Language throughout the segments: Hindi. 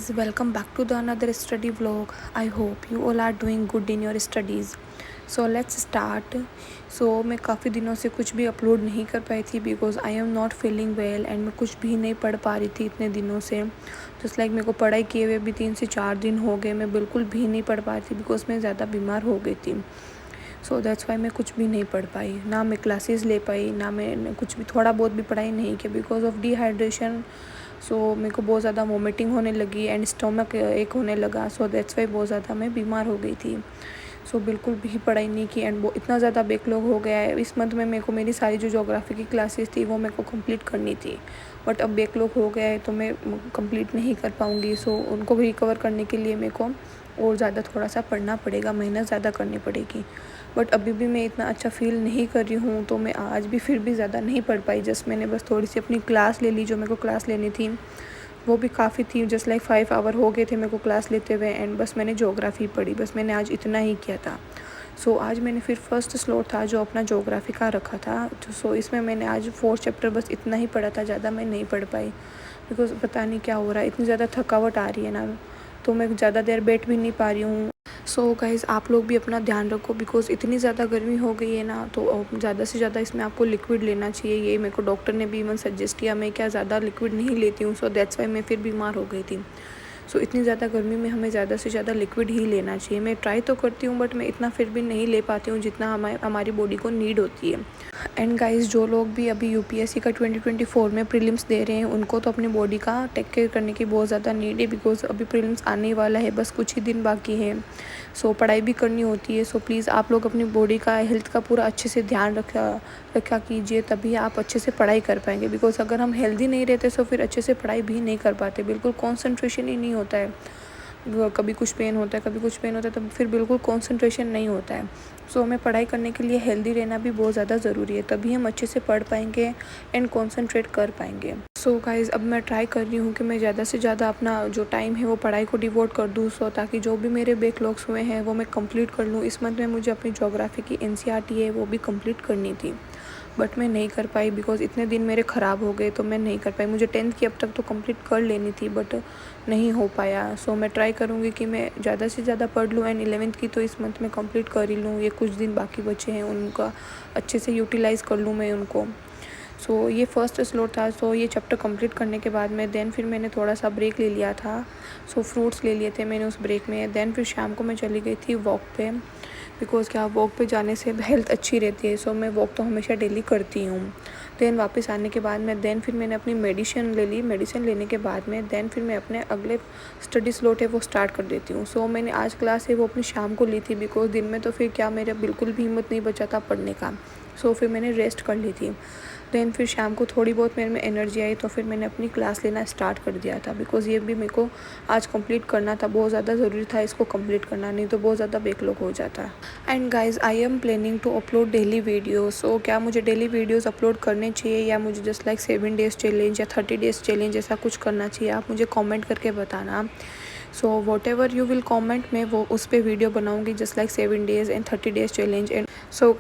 guys, welcome back to the another study vlog. I hope you all are doing good in your studies. So let's start. मैं काफ़ी दिनों से कुछ भी अपलोड नहीं कर पाई थी because I am not feeling well and मैं कुछ भी नहीं पढ़ पा रही थी इतने दिनों से। जस्ट लाइक मेरे को पढ़ाई किए हुए भी 3 से 4 दिन हो गए, मैं बिल्कुल भी नहीं पढ़ पा रही थी बिकॉज मैं ज़्यादा बीमार हो गई थी। सो दैट्स वाई मैं कुछ भी नहीं पढ़ पाई, ना मैं क्लासेस ले पाई, ना मैं कुछ भी थोड़ा बहुत भी पढ़ाई नहीं किया बिकॉज ऑफ डिहाइड्रेशन। मेरे को बहुत ज़्यादा वोमिटिंग होने लगी एंड स्टोमक एक होने लगा। दैट्स वाई बहुत ज़्यादा मैं बीमार हो गई थी। बिल्कुल भी पढ़ाई नहीं की एंड वो इतना ज़्यादा बैकलॉग हो गया है। इस मंथ में मेरे को मेरी सारी जो ज्योग्राफी की क्लासेस थी वो मेरे को कंप्लीट करनी थी, बट अब बैकलॉग हो गया है तो मैं कंप्लीट नहीं कर पाऊँगी। उनको भी रिकवर करने के लिए मेरे को और ज़्यादा थोड़ा सा पढ़ना पड़ेगा, मेहनत ज़्यादा करनी पड़ेगी। बट अभी भी मैं इतना अच्छा फील नहीं कर रही हूँ तो मैं आज भी फिर भी ज़्यादा नहीं पढ़ पाई। जस्ट मैंने बस थोड़ी सी अपनी क्लास ले ली, जो मेरे को क्लास लेनी थी वो भी काफ़ी थी। जस्ट लाइक 5 आवर हो गए थे मेरे को क्लास लेते हुए एंड बस मैंने ज्योग्राफी पढ़ी, बस मैंने आज इतना ही किया था। आज मैंने फिर फर्स्ट स्लॉट था जो अपना ज्योग्राफी का रखा था, तो इसमें मैंने आज 4 चैप्टर बस इतना ही पढ़ा था, ज़्यादा मैं नहीं पढ़ पाई बिकॉज पता नहीं क्या हो रहा है, इतनी ज़्यादा थकावट आ रही है ना, तो मैं ज़्यादा देर बैठ भी नहीं पा रही हूँ। गाइज़ आप लोग भी अपना ध्यान रखो बिकॉज इतनी ज़्यादा गर्मी हो गई है ना, तो ज़्यादा से ज़्यादा इसमें आपको लिक्विड लेना चाहिए। ये मेरे को डॉक्टर ने भी इवन सजेस्ट किया, मैं क्या ज़्यादा लिक्विड नहीं लेती हूँ, दैट्स वाई मैं फिर बीमार हो गई थी। इतनी ज़्यादा गर्मी में हमें ज़्यादा से ज़्यादा लिक्विड ही लेना चाहिए। मैं ट्राई तो करती हूँ बट मैं इतना फिर भी नहीं ले पाती हूँ जितना हमारी बॉडी को नीड होती है। एंड गाइस जो लोग भी अभी यूपीएससी का 2024 में प्रीलिम्स दे रहे हैं उनको तो अपनी बॉडी का टेक केयर करने की बहुत ज़्यादा नीड है बिकॉज अभी प्रीलिम्स आने ही वाला है, बस कुछ ही दिन बाकी है। पढ़ाई भी करनी होती है। प्लीज़ आप लोग अपनी बॉडी का हेल्थ का पूरा अच्छे से ध्यान रखा कीजिए, तभी आप अच्छे से पढ़ाई कर पाएंगे बिकॉज अगर हम हेल्दी नहीं रहते तो फिर अच्छे से पढ़ाई भी नहीं कर पाते, बिल्कुल कॉन्सेंट्रेशन ही नहीं होता है। कभी कुछ पेन होता है, कभी कुछ पेन होता है, तो फिर बिल्कुल कंसंट्रेशन नहीं होता है। हमें पढ़ाई करने के लिए हेल्दी रहना भी बहुत ज़्यादा ज़रूरी है, तभी हम अच्छे से पढ़ पाएंगे एंड कंसंट्रेट कर पाएंगे। गाइज़ अब मैं ट्राई कर रही हूँ कि मैं ज़्यादा से ज़्यादा अपना जो टाइम है वो पढ़ाई को डिवोट कर दूँ, ताकि जो भी मेरे बैकलॉग्स हुए हैं वो मैं कंप्लीट कर लूँ। इस मंथ में मुझे अपनी ज्योग्राफी की एनसीईआरटी है वो भी कंप्लीट करनी थी, बट मैं नहीं कर पाई बिकॉज इतने दिन मेरे ख़राब हो गए, तो मैं नहीं कर पाई। मुझे 10th की अब तक तो कंप्लीट कर लेनी थी बट नहीं हो पाया। मैं ट्राई करूँगी कि मैं ज़्यादा से ज़्यादा पढ़ लूँ एंड 11th की तो इस मंथ में कंप्लीट कर ही लूँ। ये कुछ दिन बाकी बचे हैं उनका अच्छे से यूटिलाइज़ कर लूँ मैं उनको। ये फर्स्ट स्लॉट था। ये चैप्टर कंप्लीट करने के बाद में देन फिर मैंने थोड़ा सा ब्रेक ले लिया था। फ्रूट्स ले लिए थे मैंने उस ब्रेक में। देन फिर शाम को मैं चली गई थी वॉक पे बिकॉज क्या वॉक पे जाने से हेल्थ अच्छी रहती है। मैं वॉक तो हमेशा डेली करती हूँ। देन वापस आने के बाद में देन फिर मैंने अपनी मेडिसिन ले ली। मेडिसिन लेने के बाद में देन फिर मैं अपने अगले स्टडी स्लॉट है वो स्टार्ट कर देती हूँ। मैंने आज क्लास है वो अपनी शाम को ली थी बिकॉज दिन में तो फिर क्या मेरा बिल्कुल भी हिम्मत नहीं बचा था पढ़ने का। फिर मैंने रेस्ट कर ली थी। देन फिर शाम को थोड़ी बहुत मेरे में एनर्जी आई तो फिर मैंने अपनी क्लास लेना स्टार्ट कर दिया था बिकॉज ये भी मेरे को आज कंप्लीट करना था, बहुत ज़्यादा ज़रूरी था इसको कंप्लीट करना, नहीं तो बहुत ज़्यादा बैकलॉग हो जाता। And guys I am planning to upload daily videos. क्या मुझे डेली वीडियोस अपलोड करने चाहिए या मुझे जस्ट लाइक 7 डेज़ चैलेंज या 30 डेज़ चैलेंज ऐसा कुछ करना चाहिए? आप मुझे कमेंट करके बताना। What ever you will comment, मैं वो उस पर वीडियो बनाऊँगी just like 7 days and 30 days challenge. And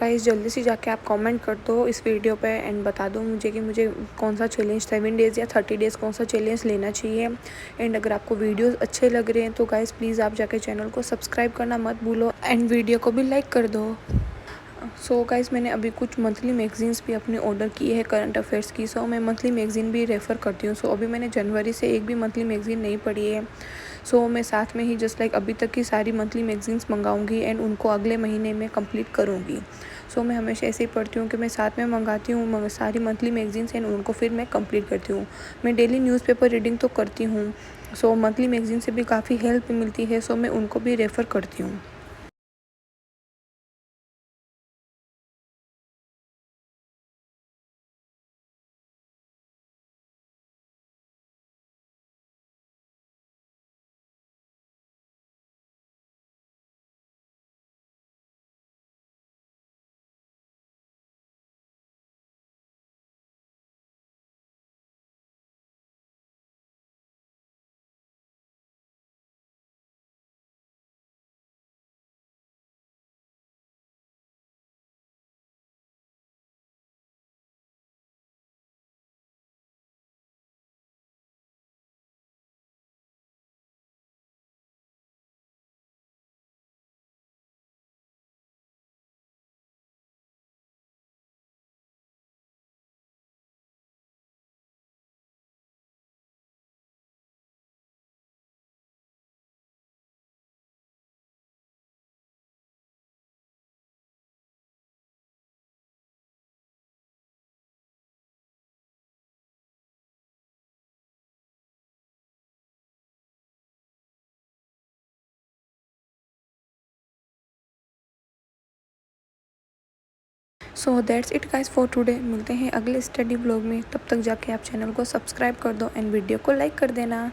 guys जल्दी से जाके आप कमेंट कर दो इस वीडियो पे एंड बता दो मुझे कि मुझे कौन सा चैलेंज 7 डेज़ या 30 डेज़ कौन सा चैलेंज लेना चाहिए। एंड अगर आपको वीडियोस अच्छे लग रहे हैं तो गाइस प्लीज़ आप जाके चैनल को सब्सक्राइब करना मत भूलो एंड वीडियो को भी लाइक कर दो। गाइस मैंने अभी कुछ मंथली मैगजीन्स भी अपने ऑर्डर किए हैं करंट अफेयर्स की। मैं मंथली मैगजीन भी रेफ़र करती हूँ। अभी मैंने जनवरी से एक भी मंथली मैगजीन नहीं पढ़ी है। मैं साथ में ही जस्ट लाइक अभी तक की सारी मंथली मैगजीन्स मंगाऊंगी एंड उनको अगले महीने में कंप्लीट करूँगी। मैं हमेशा ऐसे ही पढ़ती हूँ कि मैं साथ में मंगाती हूँ सारी मंथली मैगजीन्स एंड उनको फिर मैं कंप्लीट करती हूँ। मैं डेली न्यूज़पेपर रीडिंग तो करती हूँ। मंथली मैगजीन से भी काफ़ी हेल्प मिलती है। मैं उनको भी रेफ़र करती हूँ। So that's it guys for today. मिलते हैं अगले स्टडी व्लॉग में, तब तक जाके आप चैनल को सब्सक्राइब कर दो एंड वीडियो को लाइक कर देना।